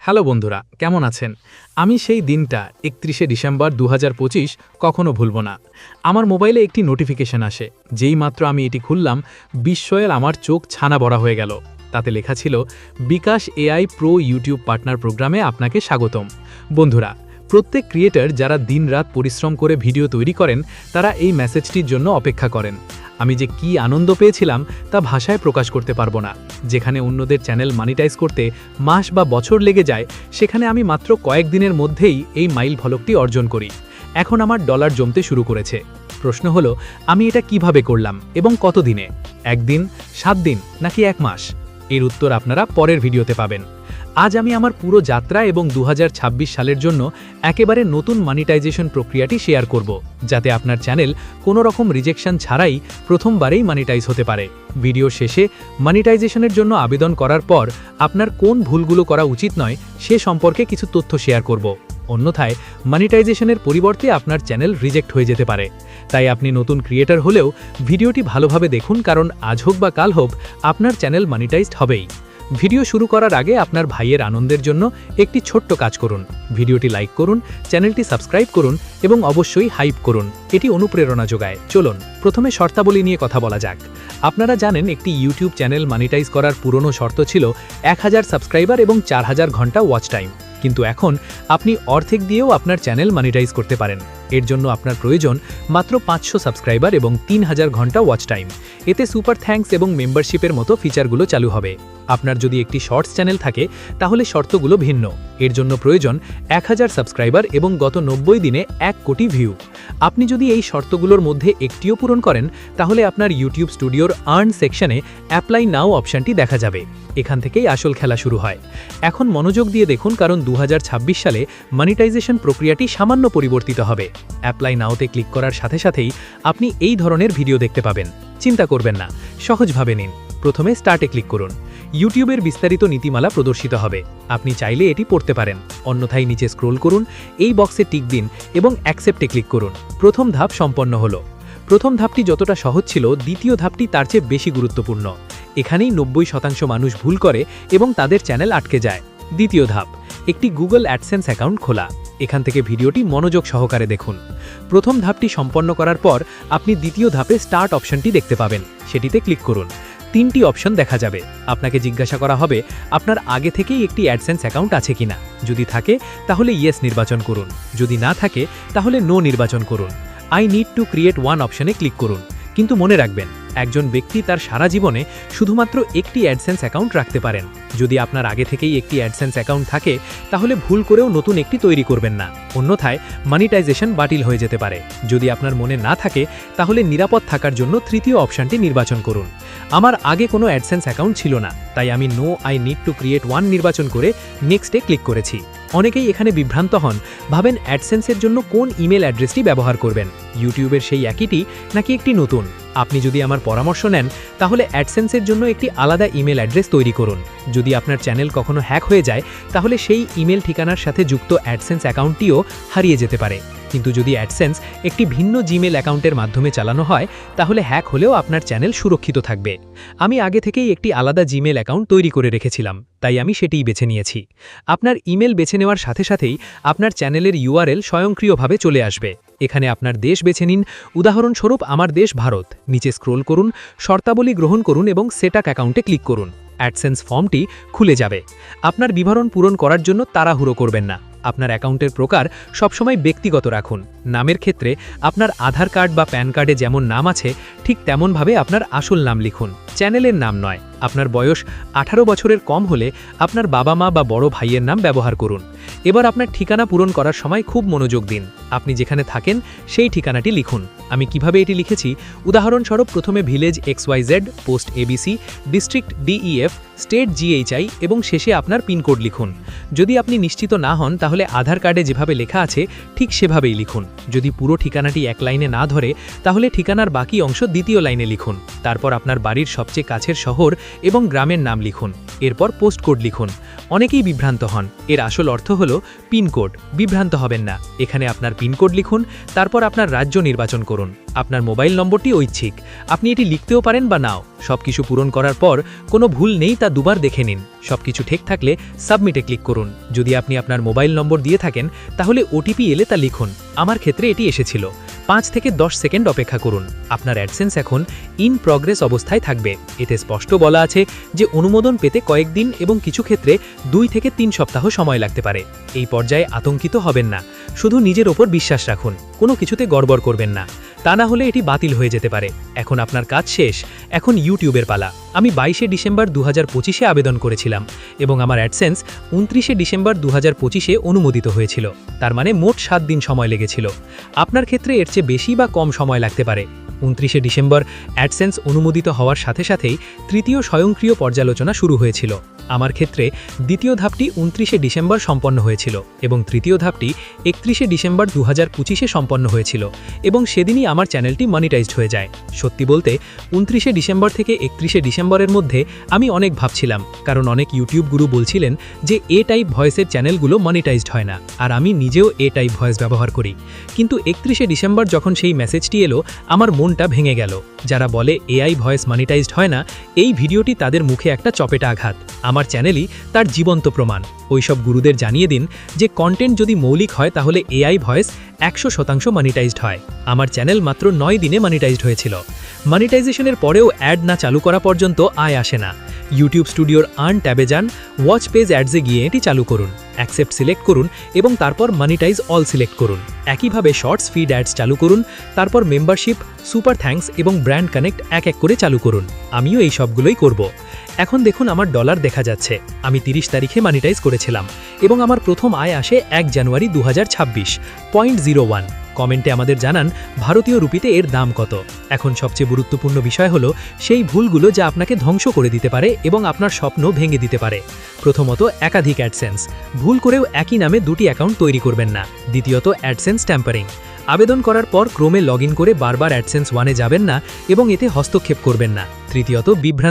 Hello বন্ধুরা, কেমন আছেন? আমি সেই দিনটা ৩১শে ডিসেম্বর ২০২৫ কখনো ভুলব না। আমার মোবাইলে একটি নোটিফিকেশন আসে। যেই মাত্র আমি এটি খুললাম, বিস্ময়ে আমার চোখ ছানা বড়া হয়ে গেল। তাতে লেখা ছিল, বিকাশ এআই প্রো ইউটিউব পার্টনার প্রোগ্রামে আপনাকে স্বাগতম। বন্ধুরা, প্রত্যেক ক্রিয়েটর যারা দিনরাত পরিশ্রম করে ভিডিও তৈরি করেন, তারা এই মেসেজটির জন্য অপেক্ষা করেন। আমি যে কি আনন্দ পেয়েছিলাম তা ভাষায় প্রকাশ করতে পারবো না। যেখানে অন্যদের চ্যানেল মনিটাইজ করতে মাস বা বছর লেগে যায়, সেখানে আমি মাত্র কয়েকদিনের মধ্যেই এই মাইল ফলকটি অর্জন করি। এখন আমার ডলার জমতে শুরু করেছে। প্রশ্ন হলো, আমি এটা কিভাবে করলাম এবং কতদিনে? 1 দিন, 7 দিন নাকি 1 মাস? এর উত্তর আপনারা পরের ভিডিওতে পাবেন। আজ আমি আমার পুরো যাত্রা এবং ২০২৬ সালের জন্য একেবারে নতুন মনিটাইজেশন প্রক্রিয়াটি শেয়ার করব, যাতে আপনার চ্যানেল কোনো রকম রিজেকশন ছাড়াই প্রথমবারেই মনিটাইজ হতে পারে। ভিডিও শেষে মনিটাইজেশনের জন্য আবেদন করার পর আপনার কোন ভুলগুলো করা উচিত নয় সে সম্পর্কে কিছু তথ্য শেয়ার করব। অন্যথায় মনিটাইজেশনের পরিবর্তে আপনার চ্যানেল রিজেক্ট হয়ে যেতে পারে। তাই আপনি নতুন ক্রিয়েটর হলেও ভিডিওটি ভালোভাবে দেখুন, কারণ আজ হোক বা কাল হোক আপনার চ্যানেল মনিটাইজড হবেই। ভিডিও শুরু করার আগে আপনার ভাইয়ের আনন্দের জন্য একটি ছোট্ট কাজ করুন। ভিডিওটি লাইক করুন, চ্যানেলটি সাবস্ক্রাইব করুন এবং অবশ্যই হাইপ করুন। এটি অনুপ্রেরণা যোগায়। চলুন প্রথমে শর্তাবলী নিয়ে কথা বলা যাক। আপনারা জানেন, একটি ইউটিউব চ্যানেল মনিটাইজ করার পুরনো শর্ত ছিল 1000 সাবস্ক্রাইবার এবং 4000 ঘন্টা ওয়াচ টাইম। কিন্তু এখন আপনি অর্ধেক দিয়েও আপনার চ্যানেল মনিটাইজ করতে পারেন। এর জন্য আপনার প্রয়োজন মাত্র 500 সাবস্ক্রাইবার এবং 3000 ঘন্টা ওয়াচ টাইম। এতে সুপার থ্যাঙ্কস এবং মেম্বারশিপের মতো ফিচারগুলো চালু হবে। আপনার যদি একটি শর্টস চ্যানেল থাকে, তাহলে শর্তগুলো ভিন্ন। এর জন্য প্রয়োজন 1000 সাবস্ক্রাইবার এবং গত 90 দিনে 1 কোটি ভিউ। আপনি যদি এই শর্তগুলোর মধ্যে একটিও পূরণ করেন, তাহলে আপনার ইউটিউব স্টুডিওর আর্ন সেকশনে অ্যাপ্লাই নাও অপশনটি দেখা যাবে। এখান থেকেই আসল খেলা শুরু হয়। এখন মনোযোগ দিয়ে দেখুন, কারণ 2026 সালে মনিটাইজেশন প্রক্রিয়াটি সামান্য পরিবর্তিত হবে। অ্যাপ্লাই নাওতে ক্লিক করার সাথে সাথেই আপনি এই ধরনের ভিডিও দেখতে পাবেন। চিন্তা করবেন না, সহজভাবে নিন। প্রথমে স্টার্টে ক্লিক করুন। ইউটিউবের বিস্তারিত নীতিমালা প্রদর্শিত হবে। আপনি চাইলে এটি পড়তে পারেন। অন্যথায় নিচে স্ক্রোল করুন, এই বক্সে টিক দিন এবং অ্যাকসেপ্টে ক্লিক করুন। প্রথম ধাপ সম্পন্ন হলো। প্রথম ধাপটি যতটা সহজ ছিল, দ্বিতীয় ধাপটি তার চেয়ে বেশি গুরুত্বপূর্ণ। এখানেই 90% মানুষ ভুল করে এবং তাদের চ্যানেল আটকে যায়। দ্বিতীয় ধাপ, একটি গুগল অ্যাডসেন্স অ্যাকাউন্ট খোলা। এখান থেকে ভিডিওটি মনোযোগ সহকারে দেখুন। প্রথম ধাপটি সম্পন্ন করার পর আপনি দ্বিতীয় ধাপে স্টার্ট অপশনটি দেখতে পাবেন। সেটিতে ক্লিক করুন। 3টি অপশন দেখা যাবে। আপনাকে জিজ্ঞাসা করা হবে, আপনার আগে থেকেই একটি অ্যাডসেন্স অ্যাকাউন্ট আছে কিনা। যদি থাকে, তাহলে ইয়েস নির্বাচন করুন। যদি না থাকে, তাহলে নো নির্বাচন করুন। I need to create one অপশনে ক্লিক করুন। কিন্তু মনে রাখবেন, একজন ব্যক্তি তার সারা জীবনে শুধুমাত্র একটি অ্যাডসেন্স অ্যাকাউন্ট রাখতে পারেন। যদি আপনার আগে থেকেই একটি অ্যাডসেন্স অ্যাকাউন্ট থাকে, তাহলে ভুল করেও নতুন একটি তৈরি করবেন না। অন্যথায় মনিটাইজেশন বাতিল হয়ে যেতে পারে। যদি আপনার মনে না থাকে, তাহলে নিরাপদ থাকার জন্য তৃতীয় অপশনটি নির্বাচন করুন। আমার আগে কোনো অ্যাডসেন্স অ্যাকাউন্ট ছিল না, তাই আমি no I need to create one নির্বাচন করে নেক্সটে ক্লিক করেছি। অনেকেই এখানে বিভ্রান্ত হন, ভাবেন অ্যাডসেন্সের জন্য কোন ইমেল অ্যাড্রেসটি ব্যবহার করবেন, ইউটিউবের সেই একইটি নাকি একটি নতুন। আপনি যদি আমার পরামর্শ নেন, তাহলে অ্যাডসেন্সের জন্য একটি আলাদা ইমেল অ্যাড্রেস তৈরি করুন। যদি আপনার চ্যানেল কখনো হ্যাক হয়ে যায়, তাহলে সেই ইমেল ঠিকানার সাথে যুক্ত অ্যাডসেন্স অ্যাকাউন্টটিও হারিয়ে যেতে পারে। কিন্তু যদি অ্যাডসেন্স একটি ভিন্ন জিমেল অ্যাকাউন্টের মাধ্যমে চালানো হয়, তাহলে হ্যাক হলেও আপনার চ্যানেল সুরক্ষিত থাকবে। আমি আগে থেকেই একটি আলাদা জিমেল অ্যাকাউন্ট তৈরি করে রেখেছিলাম, তাই আমি সেটিই বেছে নিয়েছি। আপনার ইমেল বেছে নেওয়ার সাথে সাথেই আপনার চ্যানেলের ইউআরএল স্বয়ংক্রিয়ভাবে চলে আসবে। এখানে আপনার দেশ বেছে নিন। উদাহরণস্বরূপ আমার দেশ ভারত। নিচে স্ক্রোল করুন, শর্তাবলী গ্রহণ করুন এবং সেটআপ অ্যাকাউন্টে ক্লিক করুন। অ্যাডসেন্স ফর্মটি খুলে যাবে। আপনার বিবরণ পূরণ করার জন্য তাড়াহুড়ো করবেন না। আপনার অ্যাকাউন্টের প্রকার সবসময় ব্যক্তিগত রাখুন। নামের ক্ষেত্রে আপনার আধার কার্ড বা প্যান কার্ডে যেমন নাম আছে, ঠিক তেমনভাবে আপনার আসল নাম লিখুন, চ্যানেলের নাম নয়। আপনার বয়স 18 বছরের কম হলে আপনার বাবা মা বা বড় ভাইয়ের নাম ব্যবহার করুন। এবার আপনার ঠিকানা পূরণ করার সময় খুব মনোযোগ দিন। আপনি যেখানে থাকেন সেই ঠিকানাটি লিখুন। আমি কিভাবে এটি লিখেছি, উদাহরণস্বরূপ প্রথমে village XYZ, post ABC, district DEF, state GHI এবং শেষে আপনার পিনকোড লিখুন। যদি আপনি নিশ্চিত না হন, তাহলে আধার কার্ডে যেভাবে লেখা আছে ঠিক সেভাবেই লিখুন। যদি পুরো ঠিকানাটি এক লাইনে না ধরে, তাহলে ঠিকানার বাকি অংশ দ্বিতীয় লাইনে লিখুন। তারপর আপনার বাড়ির সবচেয়ে কাছের শহর এবং গ্রামের নাম লিখুন। এরপর পোস্ট কোড লিখুন। অনেকেই বিভ্রান্ত হন। এর আসল অর্থ হলো পিনকোড। বিভ্রান্ত হবেন না। এখানে আপনার পিনকোড লিখুন, তারপর আপনার রাজ্য নির্বাচন করুন। আপনার মোবাইল নম্বরটি ঐচ্ছিক, আপনি এটি লিখতেও পারেন বা নাও। সবকিছু পূরণ করার পর কোনো ভুল নেই তা দুবার দেখে নিন। সবকিছু ঠিক থাকলে সাবমিটে ক্লিক করুন। যদি আপনি আপনার মোবাইল নম্বর দিয়ে থাকেন তাহলে ওটিপি এলে তা লিখুন। আমার ক্ষেত্রে এটি এসেছিল। 5 থেকে 10 সেকেন্ড অপেক্ষা করুন। আপনার অ্যাডসেন্স এখন ইন প্রগ্রেস অবস্থায় থাকবে। এতে স্পষ্ট বলা আছে যে অনুমোদন পেতে কয়েকদিন এবং কিছু ক্ষেত্রে 2 থেকে 3 সপ্তাহ সময় লাগতে পারে। এই পর্যায়ে আতঙ্কিত হবেন না, শুধু নিজের ওপর বিশ্বাস রাখুন, কোনো কিছুতে গড়বড় করবেন না, তা না হলে এটি বাতিল হয়ে যেতে পারে। এখন আপনার কাজ শেষ, এখন ইউটিউবের পালা। আমি 22শে ডিসেম্বর 2025-এ আবেদন করেছিলাম এবং আমার অ্যাডসেন্স 29শে ডিসেম্বর 2025-এ অনুমোদিত হয়েছিল। তার মানে মোট 7 দিন সময় লেগেছিল। আপনার ক্ষেত্রে এর চেয়ে বেশি বা কম সময় লাগতে পারে। 29শে ডিসেম্বর অ্যাডসেন্স অনুমোদিত হওয়ার সাথে সাথেই তৃতীয় স্বয়ংক্রিয় পর্যালোচনা শুরু হয়েছিল। আমার ক্ষেত্রে দ্বিতীয় ধাপটি 29শে ডিসেম্বর সম্পন্ন হয়েছিল এবং তৃতীয় ধাপটি 31শে ডিসেম্বর 2025-এ সম্পন্ন হয়েছিল এবং সেদিনই আমার চ্যানেলটি মনিটাইজড হয়ে যায়। সত্যি বলতে 29শে ডিসেম্বর থেকে 31শে ডিসেম্বরের মধ্যে আমি অনেক ভাবছিলাম, কারণ অনেক ইউটিউব গুরু বলছিলেন যে এ টাইপ ভয়েসের চ্যানেলগুলো মনিটাইজড হয় না, আর আমি নিজেও এ টাইপ ভয়েস ব্যবহার করি। কিন্তু 31শে ডিসেম্বর যখন সেই মেসেজটি এলো, আমার মনটা ভেঙে গেল। যারা বলে এআই ভয়েস মনিটাইজড হয় না, এই ভিডিওটি তাদের মুখে একটা চপেটা আঘাত। আমার চ্যানেলই তার জীবন্ত প্রমাণ। ওইসব গুরুদের জানিয়ে দিন যে কন্টেন্ট যদি মৌলিক হয় তাহলে এআই ভয়েস 100% মনিটাইজড হয়। আমার চ্যানেল মাত্র 9 দিনে মনিটাইজড হয়েছিল। মনিটাইজেশনের পরেও অ্যাড না চালু করা পর্যন্ত আয় আসে না। ইউটিউব স্টুডিওর আর্ন ট্যাবে যান, ওয়াচ পেজ অ্যাডসে গিয়ে এটি চালু করুন, অ্যাকসেপ্ট সিলেক্ট করুন এবং তারপর মনিটাইজ অল সিলেক্ট করুন। একইভাবে শর্টস ফিড অ্যাডস চালু করুন, তারপর মেম্বারশিপ, সুপার থ্যাঙ্কস এবং ব্র্যান্ড কানেক্ট এক এক করে চালু করুন। আমিও এই সবগুলোই করব। এখন দেখুন আমার ডলার দেখা যাচ্ছে। আমি 30 তারিখে মনিটাইজ করেছিলাম এবং আমার প্রথম আয় আসে 1 জানুয়ারি 2026, 0.01। কমেন্টে আমাদের জানান ভারতীয় রুপিতে এর দাম কত। এখন সবচেয়ে গুরুত্বপূর্ণ বিষয় হলো সেই ভুলগুলো যা আপনাকে ধ্বংস করে দিতে পারে এবং আপনার স্বপ্ন ভেঙে দিতে পারে। প্রথমত, একাধিক অ্যাডসেন্স। ভুল করেও একই নামে 2টি অ্যাকাউন্ট তৈরি করবেন না। দ্বিতীয়ত, অ্যাডসেন্স ট্যাম্পারিং। আবেদন করার পর ক্রোমে লগ ইন করে বারবার অ্যাডসেন্স 1-এ যাবেন না এবং এতে হস্তক্ষেপ করবেন না। তৃতীয়ত, বিভ্রান্ত